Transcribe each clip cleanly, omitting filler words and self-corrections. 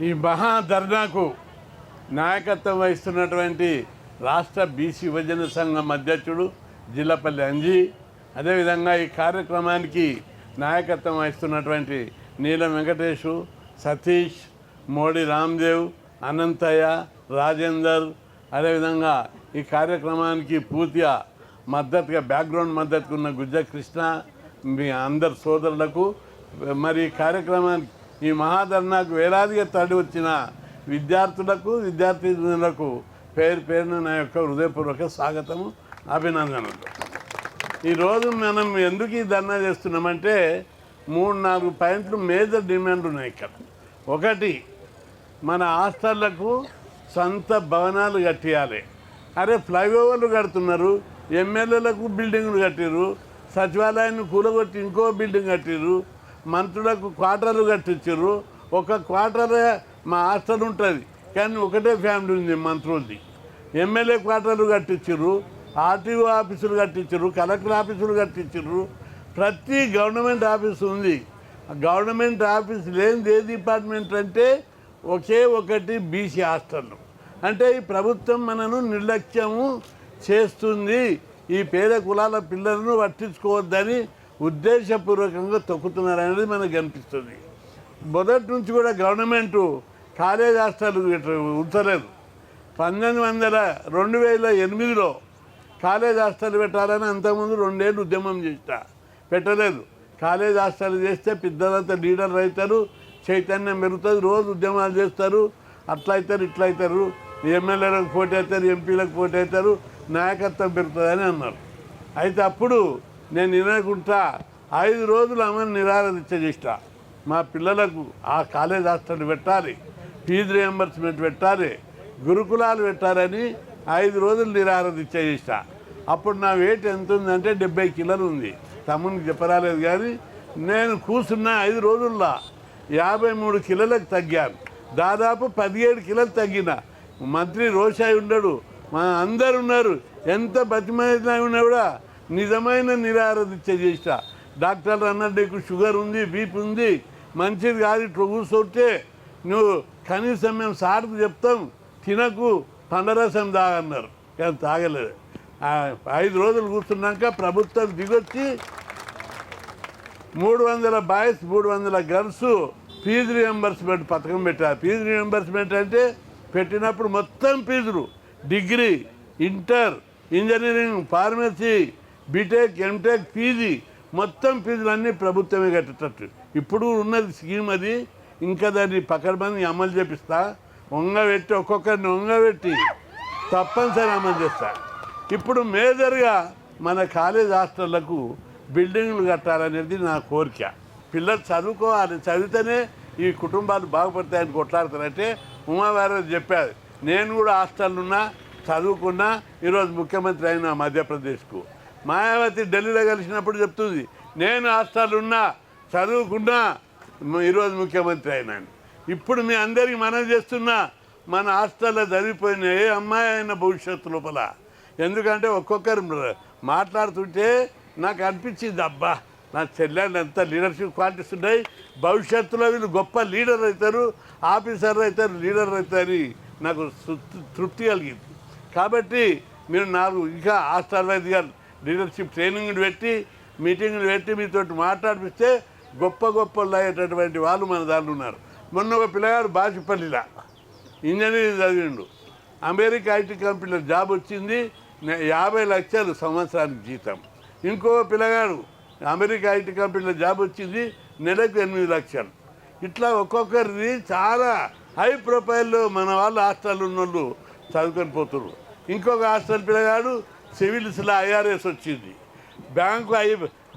ఈ మహాధర్నాకు నాయకత్వం వహిస్తున్నటువంటి రాష్ట్ర బీసీ యువజన సంఘం అధ్యక్షుడు జిల్లపల్లి అంజీ, అదేవిధంగా ఈ కార్యక్రమానికి నాయకత్వం వహిస్తున్నటువంటి నీలం వెంకటేషు, సతీష్, మోడి రామ్దేవ్, అనంతయ్య, రాజేందర్, అదేవిధంగా ఈ కార్యక్రమానికి పూర్తిగా మద్దతుగా బ్యాక్గ్రౌండ్ మద్దతుగా ఉన్న గుజ్జ కృష్ణ, మీ అందరు సోదరులకు, మరి ఈ కార్యక్రమానికి ఈ మహాధర్నాకు వేలాదిగా తరలి వచ్చిన విద్యార్థులకు, విద్యార్థినులకు పేరు పేరున నా యొక్క హృదయపూర్వక స్వాగతము, అభినందనలు. ఈరోజు మనం ఎందుకు ఈ ధర్నా చేస్తున్నామంటే 3-4 పాయింట్లు మేజర్ డిమాండ్ ఉన్నాయి ఇక్కడ. ఒకటి, మన హాస్టళ్లకు సొంత భవనాలు కట్టియాలి. అరే ఫ్లైఓవర్లు కడుతున్నారు, ఎమ్మెల్యేలకు బిల్డింగ్లు కట్టిరు, సచివాలయాన్ని కూలగొట్టి ఇంకో బిల్డింగ్ కట్టిరు, మంత్రులకు క్వార్టర్లు కట్టించారు. ఒక క్వార్టరే మా హాస్టల్ ఉంటుంది కానీ ఒకటే ఫ్యామిలీ ఉంది మంత్రులది. ఎమ్మెల్యే క్వార్టర్లు కట్టించారు, ఆర్టీఓ ఆఫీసులు కట్టించారు, కలెక్టర్ ఆఫీసులు కట్టించారు. ప్రతి గవర్నమెంట్ ఆఫీసు ఉంది. గవర్నమెంట్ ఆఫీస్ లేనిది ఏ డిపార్ట్మెంట్ అంటే ఒకే ఒకటి బీసీ హాస్టల్. అంటే ఈ ప్రభుత్వం మనను నిర్లక్ష్యము చేస్తుంది, ఈ పేద కులాల పిల్లలను పట్టించుకోవద్దని ఉద్దేశపూర్వకంగా తొక్కుతున్నారనేది మనకు కనిపిస్తుంది. మొదటి నుంచి కూడా గవర్నమెంటు కాలేజ్ హాస్టల్ ఉంచలేదు. 2008లో కాలేజ్ హాస్టల్ పెట్టాలని అంతకుముందు 2 ఏళ్ళు ఉద్యమం చేస్తా, పెట్టలేదు. కాలేజ్ హాస్టల్ చేస్తే పిల్లలంతా లీడర్లు అవుతారు, చైతన్యం పెరుగుతుంది, రోజు ఉద్యమాలు చేస్తారు, అట్లయితారు ఇట్లయితారు, ఎమ్మెల్యేలకు పోటీ అవుతారు, ఎంపీలకు పోటీ అవుతారు, నాయకత్వం పెరుగుతుందని అన్నారు. అయితే అప్పుడు నేను వినకుండా 5 రోజులు అమలు నిరాహారదీక్ష చేస్తా. మా పిల్లలకు ఆ కాలేజ్ హాస్టల్ పెట్టాలి, ఫీజు రియంబర్స్మెంట్ పెట్టాలి, గురుకులాలు పెట్టాలని 5 రోజులు నిరాహారదీక్ష చేస్తా. అప్పుడు నా వెయిట్ ఎంత ఉందంటే 70 కిలోలు ఉంది. తమ్మునికి చెప్పరాలేదు కానీ నేను కూర్చున్న 5 రోజుల్లో 53 కిలోలకు తగ్గాను. దాదాపు 17 కిలోలు తగ్గిన. మంత్రి రోషాయి ఉన్నాడు, మా అందరు ఉన్నారు, ఎంత బతిమైనా ఉన్నా కూడా నిజమైన నిరాహారదీక్ష చేస్తా. డాక్టర్లు అన్నారు నీకు షుగర్ ఉంది, బీపీ ఉంది, మంచిది కాదు, ఇట్లా కూర్చోటే నువ్వు కనీసం మేము సార్కు చెప్తాం తినకు, పండరసం తాగన్నారు. కానీ తాగలేదు. 5 రోజులు కూర్చున్నాక ప్రభుత్వం దిగొచ్చి 300 బాయ్స్ 300 గర్ల్స్ ఫీజు రియంబర్స్మెంట్ పథకం పెట్టారు. ఫీజు రియంబర్స్మెంట్ అంటే పెట్టినప్పుడు మొత్తం ఫీజులు degree, inter, engineering, pharmacy, BTech, MTech PG మొత్తం ఫీజులన్నీ ప్రభుత్వమే కట్టేటట్టు ఇప్పుడు ఉన్నది స్కీమ్. అది ఇంకా దాన్ని పకడ్బందీ అమలు చేపిస్తా. వంగబెట్టి ఒక్కొక్కరిని వంగబెట్టి తప్పనిసరి అమలు చేస్తా. ఇప్పుడు మేజర్గా మన కాలేజ్ హాస్టళ్లకు బిల్డింగ్లు కట్టాలనేది నా కోరిక. పిల్లలు చదువుకోవాలి, చదివితేనే ఈ కుటుంబాలు బాగుపడతాయని కొట్లాడుతారంటే ఉమావారు చెప్పారు. నేను కూడా హాస్టల్లున్నా, చదువుకున్నా, ఈరోజు ముఖ్యమంత్రి అయినా మధ్యప్రదేశ్కు. మాయావతి ఢిల్లీలో కలిసినప్పుడు చెప్తుంది నేను హాస్టల్లున్నా, చదువుకున్నా, ఈరోజు ముఖ్యమంత్రి అయినాను. ఇప్పుడు మీ అందరికీ మనం చేస్తున్నా మన హాస్టల్లో చదివిపోయిన ఏ అమ్మాయి అయిన భవిష్యత్తు లోపల. ఎందుకంటే ఒక్కొక్కరు మాట్లాడుతుంటే నాకు అనిపించింది, అబ్బా నా చెల్లెళ్ళు ఎంత లీడర్షిప్ క్వాలిటీస్ ఉన్నాయి, భవిష్యత్తులో వీళ్ళు గొప్ప లీడర్ అవుతారు, ఆఫీసర్ అవుతారు, లీడర్ అవుతారని నాకు తృప్తి కలిగింది. కాబట్టి మీరు నాకు ఇంకా హాస్టల్ వైద్య లీడర్షిప్ ట్రైనింగ్లు పెట్టి మీటింగ్లు పెట్టి మీతో మాట్లాడిపిస్తే గొప్ప గొప్పలు అయ్యేటటువంటి వాళ్ళు మన దాంట్లో ఉన్నారు. మొన్న ఒక పిల్లగాడు బాచిపల్లిలా ఇంజనీరింగ్ చదివిండు, అమెరికా ఐటీ కంపెనీలో జాబ్ వచ్చింది, 50 లక్షలు సంవత్సరానికి జీతం. ఇంకో పిల్లగాడు అమెరికా ఐటీ కంపెనీలో జాబ్ వచ్చింది, నెలకు 8 లక్షలు. ఇట్లా ఒక్కొక్కరిది చాలా హై ప్రొఫైల్లో మన వాళ్ళు హాస్టల్ ఉన్న వాళ్ళు చదువుకొని పోతున్నారు. ఇంకొక హాస్టల్ పిల్లగాడు సివిల్స్లో IRS వచ్చింది,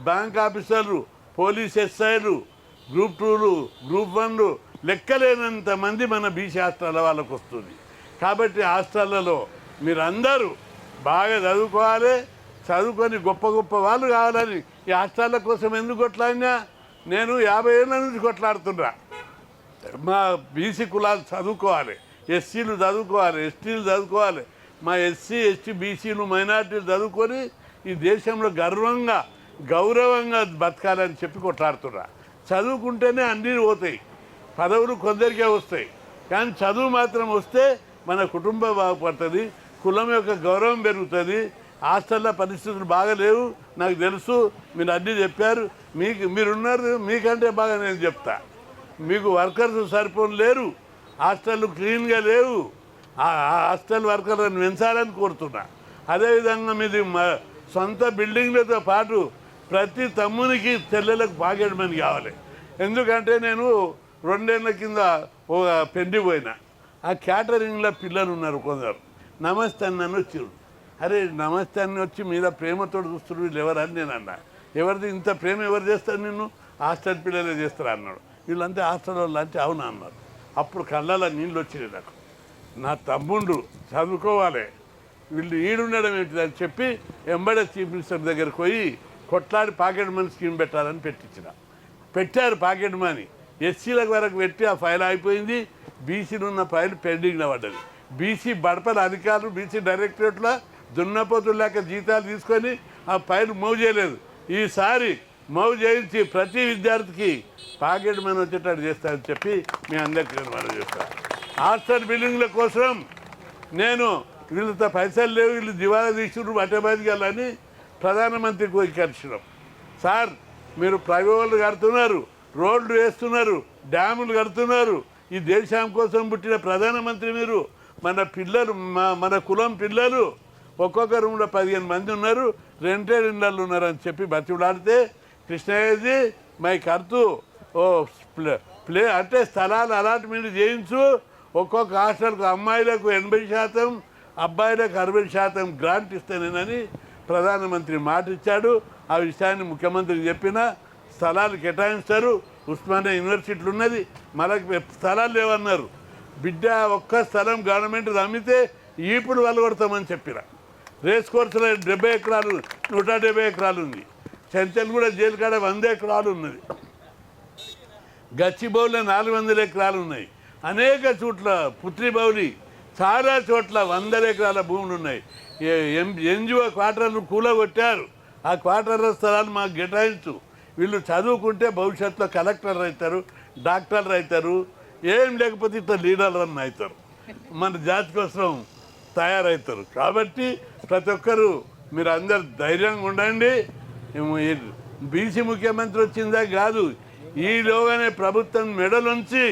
బ్యాంక్ ఆఫీసర్లు, పోలీస్ ఎస్ఐలు, గ్రూప్ 2లు, గ్రూప్ 1లు లెక్కలేనంత మంది మన బీసీ హాస్టల్ వాళ్ళకు వస్తుంది. కాబట్టి హాస్టళ్లలో మీరందరూ బాగా చదువుకోవాలి, చదువుకొని గొప్ప గొప్ప వాళ్ళు కావాలని ఈ హాస్టళ్ళ కోసం ఎందుకు కొట్లాడినా నేను 50 ఏళ్ళ నుంచి కొట్లాడుతున్నా. మా బీసీ కులాలు చదువుకోవాలి, ఎస్సీలు చదువుకోవాలి, ఎస్టీలు చదువుకోవాలి, మా ఎస్సీ ఎస్టీ బీసీలు మైనార్టీలు చదువుకొని ఈ దేశంలో గౌరవంగా బతకాలని చెప్పి కొట్లాడుతున్నా. చదువుకుంటేనే అన్నీ పోతాయి, పదవులు కొందరికే వస్తాయి. కానీ చదువు మాత్రం వస్తే మన కుటుంబం బాగుపడుతుంది, కులం యొక్క గౌరవం పెరుగుతుంది. హాస్టల్లో పరిస్థితులు బాగలేవు, నాకు తెలుసు, మీరు అన్నీ చెప్పారు. మీరున్నారు, మీకంటే బాగా నేను చెప్తా. మీకు వర్కర్స్ సరిపోని లేరు, హాస్టళ్ళు క్లీన్గా లేవు. ఆ హాస్టల్ వర్కర్లను పెంచాలని కోరుతున్నా. అదేవిధంగా మీది సొంత బిల్డింగ్లతో పాటు ప్రతి తమ్మునికి చెల్లెలకు పాకెట్ మనీ కావాలి. ఎందుకంటే నేను 2 ఏళ్ల కింద ఒక పెళ్లి పోయినా, ఆ క్యాటరింగ్లో పిల్లలు ఉన్నారు కొందరు, నమస్తే అన్నని వచ్చారు. అరే నమస్తే అన్న వచ్చి మీద ప్రేమతో చూస్తున్నారు, వీళ్ళు ఎవరని నేను అన్నా. ఎవరిది ఇంత ప్రేమ ఎవరు చేస్తారు, నిన్ను హాస్టల్ పిల్లలే చేస్తారు అన్నాడు. వీళ్ళంతా హాస్టల్ వాళ్ళు అంటే అవునా అన్నారు. అప్పుడు కళ్ళలో నీళ్ళు వచ్చినాయి నాకు. నా తమ్ముడు చదువుకోవాలి, వీళ్ళు ఈడుండడం ఏంటిదని చెప్పి ఎంబడే చీఫ్ మినిస్టర్ దగ్గరికి పోయి కొట్లాడి పాకెట్ మనీ స్కీమ్ పెట్టాలని పెట్టారు. పాకెట్ మనీ ఎస్సీలకు వరకు పెట్టి ఆ ఫైల్ అయిపోయింది. బీసీలు ఉన్న ఫైల్ పెండింగ్లో పడ్డది. బీసీ బడపల అధికారులు బీసీ డైరెక్టరేట్లో దున్నపోతులు లేక జీతాలు తీసుకొని ఆ ఫైల్ మూవ్ చేయలేదు. ఈసారి మూవ్ చేయించి ప్రతి విద్యార్థికి పాకెట్ మనీ వచ్చేటట్టు చేస్తానని చెప్పి మీ అందరికీ నేను మనం చేస్తాను. హాస్టల్ బిల్డింగ్ల కోసం నేను వీళ్ళతో పైసలు లేవు, వీళ్ళు దివాలా తీసుకున్నారు, బట్టబాదిగాలని ప్రధానమంత్రికి కలిసినాం. సార్ మీరు ప్రైవేట్లు కడుతున్నారు, రోడ్లు వేస్తున్నారు, డ్యాములు కడుతున్నారు, ఈ దేశం కోసం పుట్టిన ప్రధానమంత్రి మీరు. మన పిల్లలు మన కులం పిల్లలు ఒక్కొక్క రూమ్లో 15 మంది ఉన్నారు, రెంటెడ్ ఇళ్ళల్లో ఉన్నారని చెప్పి బతిలాడితే కృష్ణయ్యజీ మై కర్తూ ఓ ప్లే అంటే స్థలాలు అలాట్మెంట్ చేయించు, ఒక్కొక్క హాస్టల్కు అమ్మాయిలకు 80%, అబ్బాయిలకు 60% గ్రాంట్ ఇస్తానేనని ప్రధానమంత్రి మాట ఇచ్చాడు. ఆ విషయాన్ని ముఖ్యమంత్రికి చెప్పిన స్థలాలు కేటాయిస్తారు. ఉస్మానియా యూనివర్సిటీలు ఉన్నది, మనకి స్థలాలు లేవన్నారు. బిడ్డ ఒక్క స్థలం గవర్నమెంట్ అమ్మితే ఇప్పుడు వాళ్ళు కొడతామని చెప్పిన. రేస్ కోర్సులో 70 ఎకరాలు 170 ఎకరాలు ఉంది. చెంచల్గూడ జైలు కాడ 100 ఎకరాలు ఉన్నది. గచ్చిబౌలిలో 400 ఎకరాలు ఉన్నాయి. అనేక చోట్ల పుత్రిబౌలి చాలా చోట్ల 100 ఎకరాల భూములు ఉన్నాయి. ఎన్జిఓ క్వార్టర్లు కూలగొట్టారు. ఆ క్వార్టర్ల స్థలాలు మాకు కేటాయించు. వీళ్ళు చదువుకుంటే భవిష్యత్తులో కలెక్టర్ అవుతారు, డాక్టర్లు అవుతారు, ఏం లేకపోతే ఇట్లా లీడర్లు అని అవుతారు, మన జాతి కోసం తయారవుతారు. కాబట్టి ప్రతి ఒక్కరూ మీరు అందరు ధైర్యంగా ఉండండి. బీసీ ముఖ్యమంత్రి వచ్చిందా కాదు, ఈలోగానే ప్రభుత్వం మెడలుంచి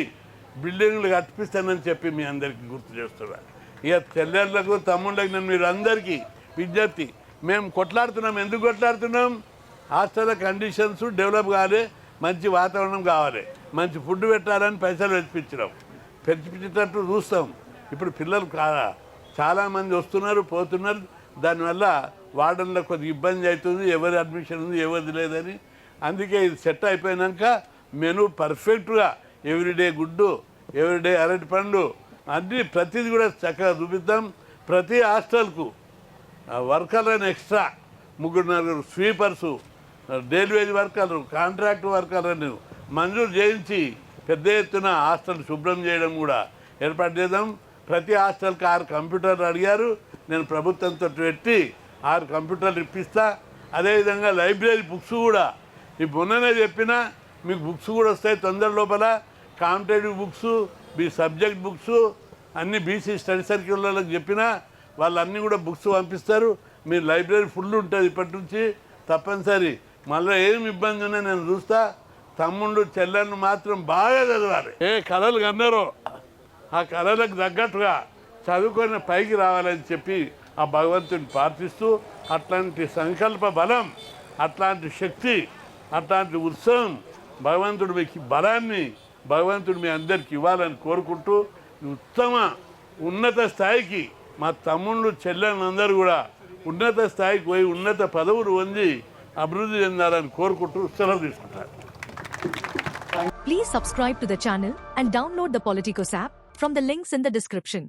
బిల్డింగ్లు కట్టిస్తానని చెప్పి మీ అందరికీ గుర్తు చేస్తున్నా. ఇక చెల్లెళ్ళకు తమ్ముళ్ళకి నేను మీరు అందరికీ విజ్ఞప్తి, మేము కొట్లాడుతున్నాం. ఎందుకు కొట్లాడుతున్నాం? హాస్టల్ కండిషన్స్ డెవలప్ కావాలి, మంచి వాతావరణం కావాలి, మంచి ఫుడ్ పెట్టాలని పైసలు పెంచిపించేటట్టు చూస్తాం. ఇప్పుడు పిల్లలు చాలామంది వస్తున్నారు పోతున్నారు, దానివల్ల వార్డన్లో కొద్దిగా ఇబ్బంది అవుతుంది, ఎవరి అడ్మిషన్ ఉంది ఎవరిది లేదని. అందుకే ఇది సెట్ అయిపోయాక మెను పర్ఫెక్ట్గా ఎవ్రీడే గుడ్డు, ఎవ్రీడే అరటిపండు అన్నీ ప్రతిదీ కూడా చక్కగా చూపిద్దాం. ప్రతి హాస్టల్కు వర్కర్లను ఎక్స్ట్రా 3-4 స్వీపర్సు, డైలీ వేజ్ వర్కర్లు, కాంట్రాక్ట్ వర్కర్లను మంజూరు చేయించి పెద్ద ఎత్తున హాస్టల్ శుభ్రం చేయడం కూడా ఏర్పాటు చేద్దాం. ప్రతి హాస్టల్కి 6 కంప్యూటర్లు అడిగారు, నేను ప్రభుత్వంతో పెట్టి 6 కంప్యూటర్లు ఇప్పిస్తా. అదేవిధంగా లైబ్రరీ బుక్స్ కూడా మొన్ననే చెప్పినా మీకు బుక్స్ కూడా వస్తాయి తొందర లోపల. కాంపిటేటివ్ బుక్స్, సబ్జెక్ట్ బుక్స్ అన్నీ బీసీ స్టడీ సర్కిళ్ళకి చెప్పినా వాళ్ళన్నీ కూడా బుక్స్ పంపిస్తారు. మీ లైబ్రరీ ఫుల్ ఉంటుంది ఇప్పటి నుంచి. తప్పనిసరి మళ్ళీ ఏం ఇబ్బంది ఉన్నా నేను చూస్తా. తమ్ముళ్ళు చెల్లెళ్ళు మాత్రం బాగా చదవాలి. ఏ కళలు కన్నారో ఆ కళలకు తగ్గట్టుగా చదువుకొని పైకి రావాలని చెప్పి ఆ భగవంతుని ప్రార్థిస్తూ, అట్లాంటి సంకల్ప బలం, అట్లాంటి శక్తి, అట్లాంటి ఉత్సవం భగవంతుడు మీకు బలాన్ని భగవంతుడు మీ అందరికి ఇవ్వాలని కోరుకుంటూ, ఉన్నత స్థాయికి మా తమ్ముళ్ళు చెల్లెళ్ళందరూ కూడా ఉన్నత స్థాయికి పోయి ఉన్నత పదవులు పొంది అభివృద్ధి చెందాలని కోరుకుంటూ సెలవు తీసుకుంటారు. Please subscribe to the channel and download the Politicos app from the links in the description.